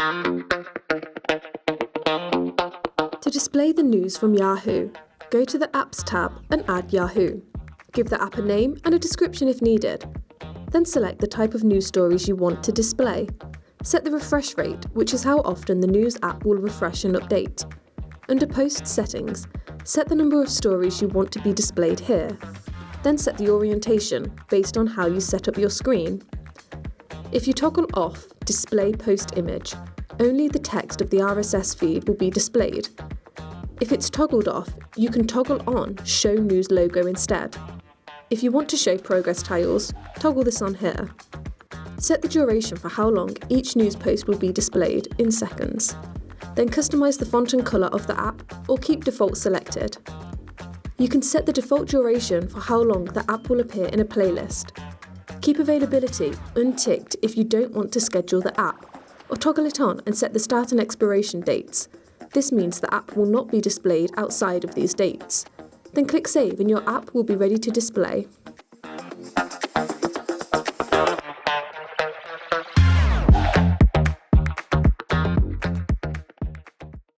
To display the news from Yahoo, go to the Apps tab and add Yahoo. Give the app a name and a description if needed. Then select the type of news stories you want to display. Set the refresh rate, which is how often the news app will refresh and update. Under Post Settings, set the number of stories you want to be displayed here. Then set the orientation based on how you set up your screen. If you toggle off Display Post Image, only the text of the RSS feed will be displayed. If it's toggled off, you can toggle on Show News Logo instead. If you want to show progress tiles, toggle this on here. Set the duration for how long each news post will be displayed in seconds. Then customize the font and colour of the app or keep default selected. You can set the default duration for how long the app will appear in a playlist. Keep availability unticked if you don't want to schedule the app, or toggle it on and set the start and expiration dates. This means the app will not be displayed outside of these dates. Then click Save and your app will be ready to display.